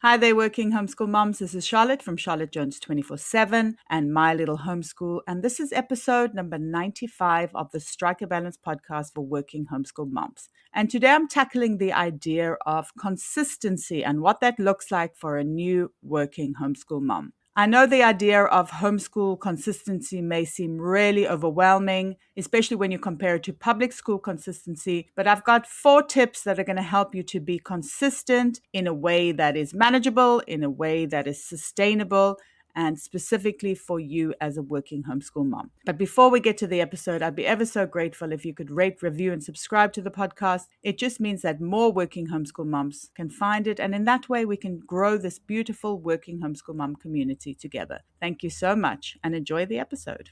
Hi there, Working Homeschool Moms. This is Charlotte from Charlotte Jones 24/7 and My Little Homeschool. And this is episode number 95 of the Strike a Balance podcast for Working Homeschool Moms. And today I'm tackling the idea of consistency and what that looks like for a new working homeschool mom. I know the idea of homeschool consistency may seem really overwhelming, especially when you compare it to public school consistency, but I've got 4 tips that are going to help you to be consistent in a way that is manageable, in a way that is sustainable, and specifically for you as a working homeschool mom. But before we get to the episode, I'd be ever so grateful if you could rate, review, and subscribe to the podcast. It just means that more working homeschool moms can find it. And in that way, we can grow this beautiful working homeschool mom community together. Thank you so much and enjoy the episode.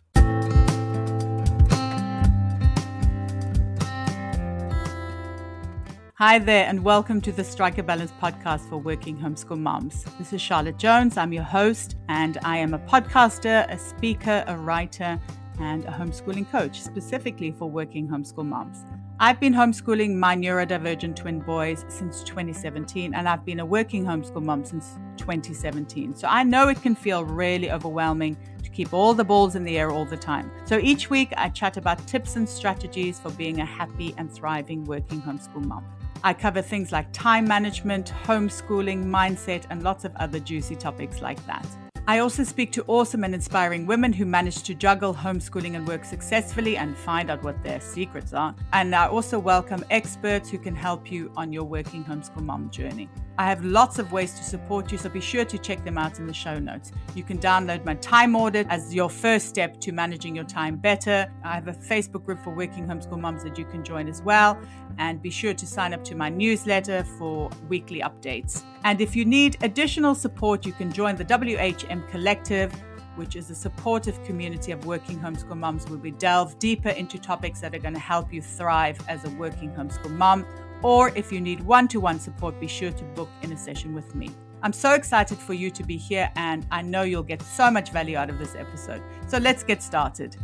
Hi there, and welcome to the Strike a Balance podcast for working homeschool moms. This is Charlotte Jones. I'm your host, and I am a podcaster, a speaker, a writer, and a homeschooling coach, specifically for working homeschool moms. I've been homeschooling my neurodivergent twin boys since 2017, and I've been a working homeschool mom since 2017. So I know it can feel really overwhelming to keep all the balls in the air all the time. So each week I chat about tips and strategies for being a happy and thriving working homeschool mom. I cover things like time management, homeschooling, mindset, and lots of other juicy topics like that. I also speak to awesome and inspiring women who manage to juggle homeschooling and work successfully and find out what their secrets are. And I also welcome experts who can help you on your working homeschool mom journey. I have lots of ways to support you, so be sure to check them out in the show notes. You can download my time audit as your first step to managing your time better. I have a Facebook group for working homeschool moms that you can join as well. And be sure to sign up to my newsletter for weekly updates. And if you need additional support, you can join the WHM Collective, which is a supportive community of working homeschool moms where we delve deeper into topics that are going to help you thrive as a working homeschool mom. Or if you need one-to-one support, be sure to book in a session with me. I'm so excited for you to be here, and I know you'll get so much value out of this episode. So let's get started.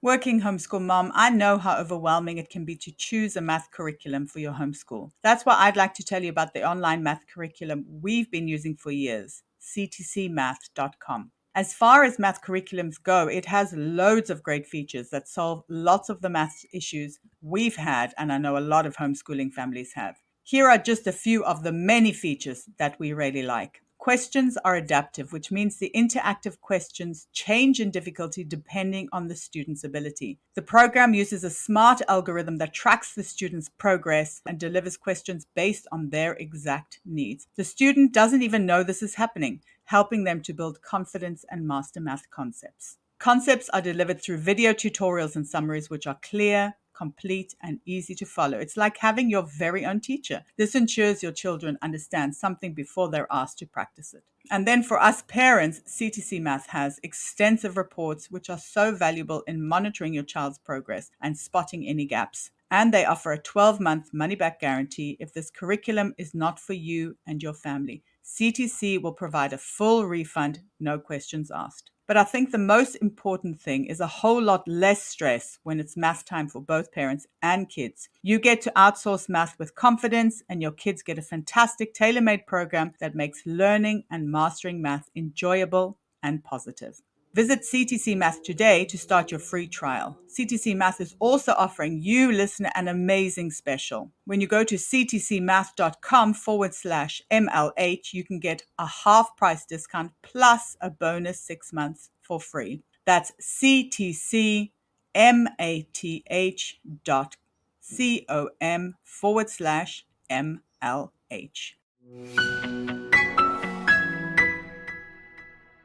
Working homeschool mom, I know how overwhelming it can be to choose a math curriculum for your homeschool. That's why I'd like to tell you about the online math curriculum we've been using for years, ctcmath.com. As far as math curriculums go, it has loads of great features that solve lots of the math issues we've had, and I know a lot of homeschooling families have. Here are just a few of the many features that we really like. Questions are adaptive, which means the interactive questions change in difficulty depending on the student's ability. The program uses a smart algorithm that tracks the student's progress and delivers questions based on their exact needs. The student doesn't even know this is happening, helping them to build confidence and master math concepts. Concepts are delivered through video tutorials and summaries which are clear, complete, and easy to follow. It's like having your very own teacher. This ensures your children understand something before they're asked to practice it. And then for us parents, CTC Math has extensive reports which are so valuable in monitoring your child's progress and spotting any gaps. And they offer a 12-month money-back guarantee if this curriculum is not for you and your family. CTC will provide a full refund, no questions asked. But I think the most important thing is a whole lot less stress when it's math time for both parents and kids. You get to outsource math with confidence, and your kids get a fantastic tailor-made program that makes learning and mastering math enjoyable and positive. Visit CTC Math today to start your free trial. CTC Math is also offering you, listener, an amazing special. When you go to ctcmath.com/MLH, you can get a half price discount plus a bonus 6 months for free. That's ctcmath.com/MLH.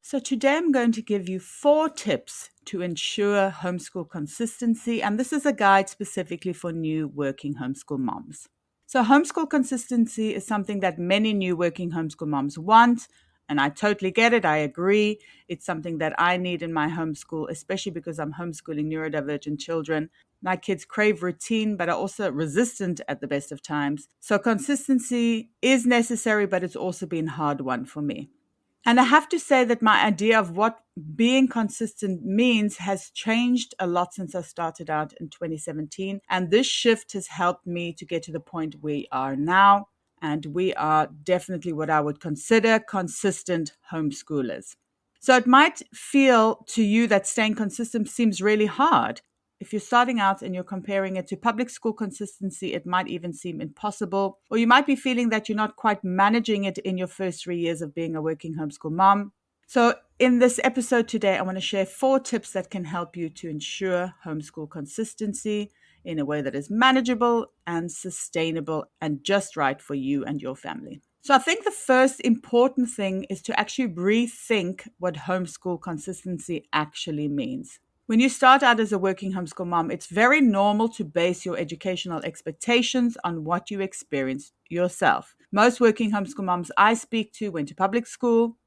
So today I'm going to give you 4 tips to ensure homeschool consistency, and this is a guide specifically for new working homeschool moms. So homeschool consistency is something that many new working homeschool moms want, and I totally get it. I agree. It's something that I need in my homeschool, especially because I'm homeschooling neurodivergent children. My kids crave routine, but are also resistant at the best of times. So consistency is necessary, but it's also been a hard one for me. And I have to say that my idea of what being consistent means has changed a lot since I started out in 2017. And this shift has helped me to get to the point we are now. And we are definitely what I would consider consistent homeschoolers. So it might feel to you that staying consistent seems really hard. If you're starting out and you're comparing it to public school consistency, it might even seem impossible. Or you might be feeling that you're not quite managing it in your first 3 years of being a working homeschool mom. So, in this episode today, I want to share 4 tips that can help you to ensure homeschool consistency in a way that is manageable and sustainable and just right for you and your family. So, I think the first important thing is to actually rethink what homeschool consistency actually means. When you start out as a working homeschool mom, it's very normal to base your educational expectations on what you experienced yourself. Most working homeschool moms I speak to went to public school,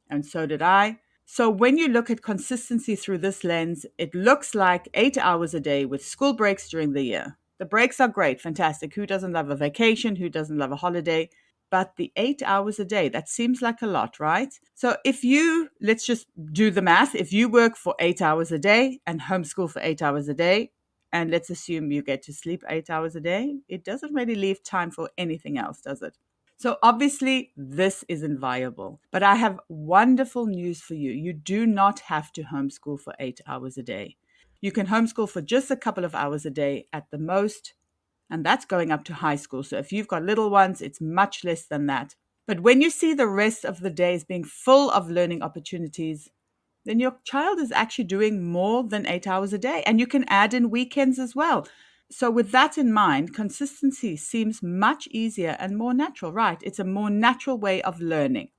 and so did I. So when you look at consistency through this lens, it looks like 8 hours a day with school breaks during the year. The breaks are great, fantastic. Who doesn't love a vacation? Who doesn't love a holiday? But the 8 hours a day, that seems like a lot, right? So if you, let's just do the math. If you work for 8 hours a day and homeschool for 8 hours a day, and let's assume you get to sleep 8 hours a day, it doesn't really leave time for anything else, does it? So obviously, this isn't viable. But I have wonderful news for you. You do not have to homeschool for 8 hours a day. You can homeschool for just a couple of hours a day at the most, and that's going up to high school. So if you've got little ones, it's much less than that. But when you see the rest of the day as being full of learning opportunities, then your child is actually doing more than 8 hours a day. And you can add in weekends as well. So, with that in mind, consistency seems much easier and more natural, right? It's a more natural way of learning.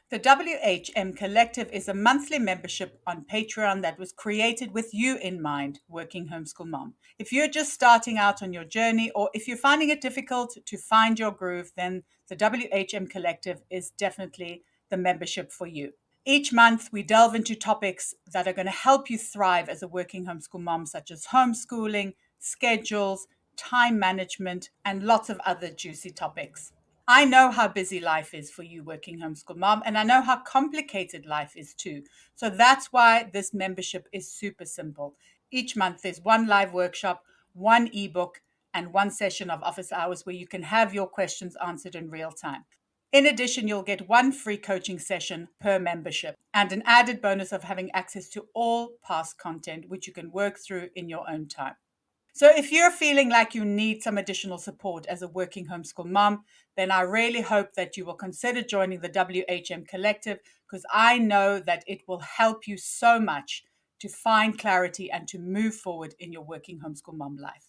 The WHM Collective is a monthly membership on Patreon that was created with you in mind, working homeschool mom. If you're just starting out on your journey, or if you're finding it difficult to find your groove, then the WHM Collective is definitely the membership for you. Each month, we delve into topics that are going to help you thrive as a working homeschool mom, such as homeschooling, schedules, time management, and lots of other juicy topics. I know how busy life is for you, working homeschool mom, and I know how complicated life is too. So that's why this membership is super simple. Each month, there's one live workshop, one ebook, and one session of office hours where you can have your questions answered in real time. In addition, you'll get one free coaching session per membership and an added bonus of having access to all past content, which you can work through in your own time. So if you're feeling like you need some additional support as a working homeschool mom, then I really hope that you will consider joining the WHM Collective, because I know that it will help you so much to find clarity and to move forward in your working homeschool mom life.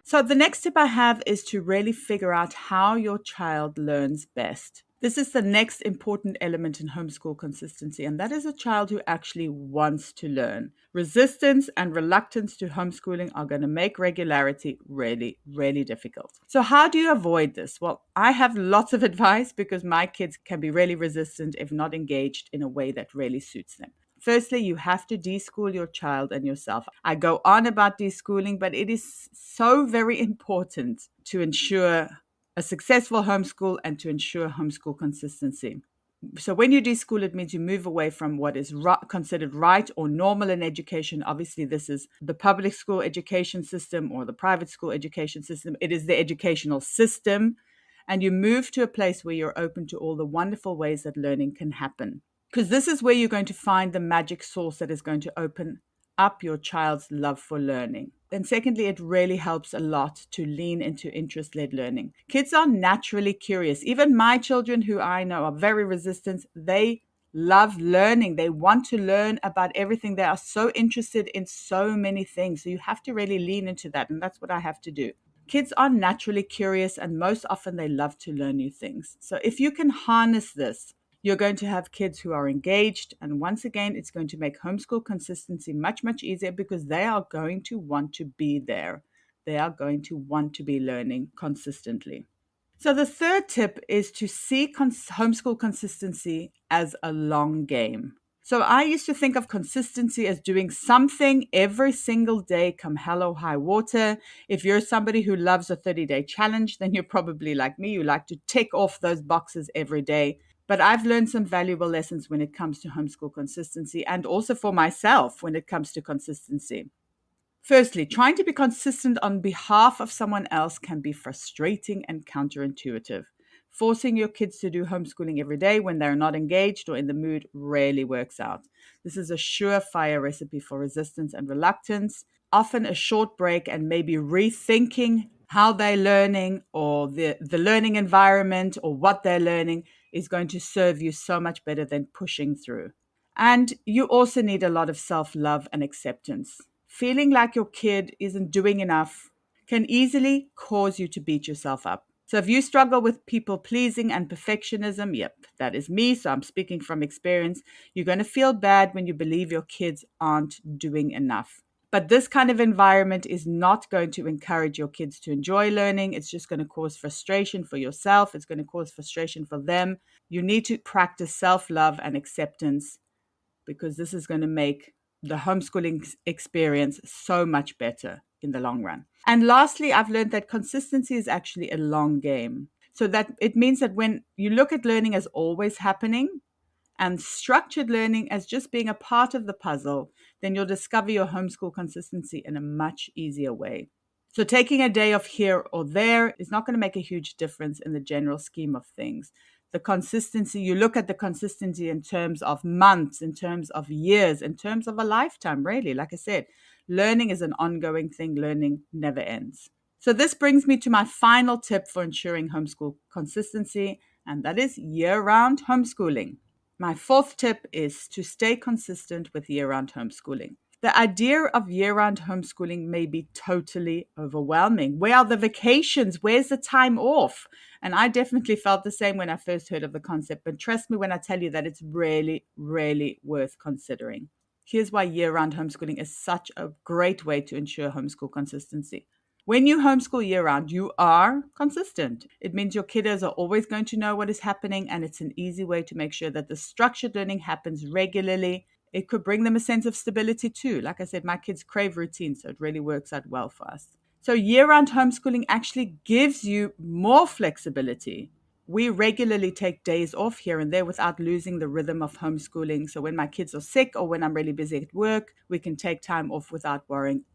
So the next tip I have is to really figure out how your child learns best. This is the next important element in homeschool consistency, and that is a child who actually wants to learn. Resistance and reluctance to homeschooling are going to make regularity really, really difficult. So how do you avoid this? Well, I have lots of advice because my kids can be really resistant if not engaged in a way that really suits them. Firstly, you have to deschool your child and yourself. I go on about deschooling, but it is so very important to ensure a successful homeschool and to ensure homeschool consistency. So when you deschool, it means you move away from what is considered right or normal in education. Obviously, this is the public school education system or the private school education system. It is the educational system. And you move to a place where you're open to all the wonderful ways that learning can happen. Because this is where you're going to find the magic source that is going to open up your child's love for learning. And secondly, it really helps a lot to lean into interest-led learning. Kids are naturally curious. Even my children, who I know are very resistant, they love learning. They want to learn about everything. They are so interested in so many things. So you have to really lean into that. And that's what I have to do. Kids are naturally curious, and most often they love to learn new things. So if you can harness this, you're going to have kids who are engaged. And once again, it's going to make homeschool consistency much, much easier because they are going to want to be there. They are going to want to be learning consistently. So the third tip is to see homeschool consistency as a long game. So I used to think of consistency as doing something every single day, come hell or high water. If you're somebody who loves a 30-day challenge, then you're probably like me. You like to tick off those boxes every day. But I've learned some valuable lessons when it comes to homeschool consistency, and also for myself when it comes to consistency. Firstly, trying to be consistent on behalf of someone else can be frustrating and counterintuitive. Forcing your kids to do homeschooling every day when they're not engaged or in the mood rarely works out. This is a surefire recipe for resistance and reluctance. Often a short break and maybe rethinking how they're learning or the learning environment or what they're learning is going to serve you so much better than pushing through. And you also need a lot of self-love and acceptance. Feeling like your kid isn't doing enough can easily cause you to beat yourself up. So if you struggle with people pleasing and perfectionism, yep, that is me. So I'm speaking from experience. You're going to feel bad when you believe your kids aren't doing enough. But this kind of environment is not going to encourage your kids to enjoy learning. It's just going to cause frustration for yourself. It's going to cause frustration for them. You need to practice self-love and acceptance, because this is going to make the homeschooling experience so much better in the long run. And lastly, I've learned that consistency is actually a long game. So that it means that when you look at learning as always happening and structured learning as just being a part of the puzzle, then you'll discover your homeschool consistency in a much easier way. So taking a day off here or there is not going to make a huge difference in the general scheme of things. The consistency, you look at the consistency in terms of months, in terms of years, in terms of a lifetime, really. Like I said, learning is an ongoing thing. Learning never ends. So this brings me to my final tip for ensuring homeschool consistency, and that is year-round homeschooling. My fourth tip is to stay consistent with year-round homeschooling. The idea of year-round homeschooling may be totally overwhelming. Where are the vacations? Where's the time off? And I definitely felt the same when I first heard of the concept. But trust me when I tell you that it's really, really worth considering. Here's why year-round homeschooling is such a great way to ensure homeschool consistency. When you homeschool year-round, you are consistent. It means your kiddos are always going to know what is happening, and it's an easy way to make sure that the structured learning happens regularly. It could bring them a sense of stability too. Like I said, my kids crave routine, so it really works out well for us. So year-round homeschooling actually gives you more flexibility. We regularly take days off here and there without losing the rhythm of homeschooling. So when my kids are sick or when I'm really busy at work, we can take time off without worrying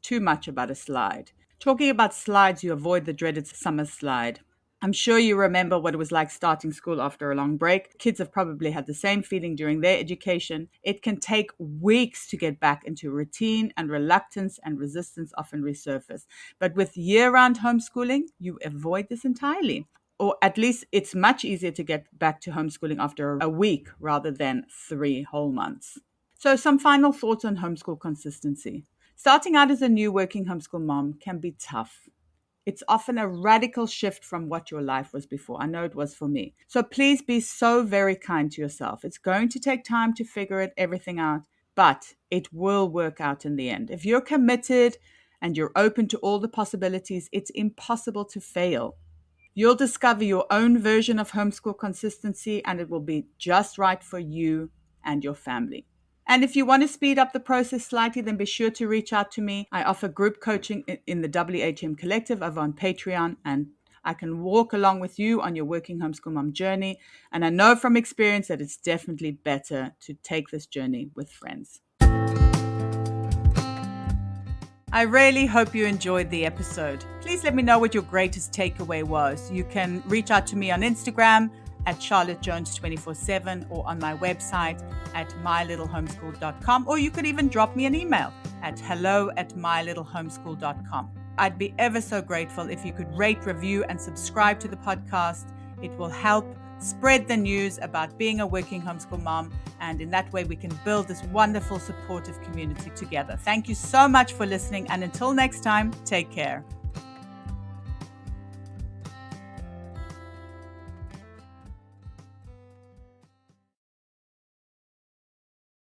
too much about a slide. Talking about slides, you avoid the dreaded summer slide. I'm sure you remember what it was like starting school after a long break. Kids have probably had the same feeling during their education. It can take weeks to get back into routine, and reluctance and resistance often resurface. But with year-round homeschooling, you avoid this entirely. Or at least it's much easier to get back to homeschooling after a week rather than 3 whole months. So some final thoughts on homeschool consistency. Starting out as a new working homeschool mom can be tough. It's often a radical shift from what your life was before. I know it was for me. So please be so very kind to yourself. It's going to take time to figure everything out, but it will work out in the end. If you're committed and you're open to all the possibilities, it's impossible to fail. You'll discover your own version of homeschool consistency, and it will be just right for you and your family. And if you want to speed up the process slightly, then be sure to reach out to me. I offer group coaching in the WHM Collective over on Patreon, and I can walk along with you on your working homeschool mom journey. And I know from experience that it's definitely better to take this journey with friends. I really hope you enjoyed the episode. Please let me know what your greatest takeaway was. You can reach out to me on Instagram at charlottejones247 or on my website at mylittlehomeschool.com, or you could even drop me an email at hello@mylittlehomeschool.com. I'd be ever so grateful if you could rate, review, and subscribe to the podcast. It will help spread the news about being a working homeschool mom, and in that way we can build this wonderful supportive community together. Thank you so much for listening, and until next time, take care.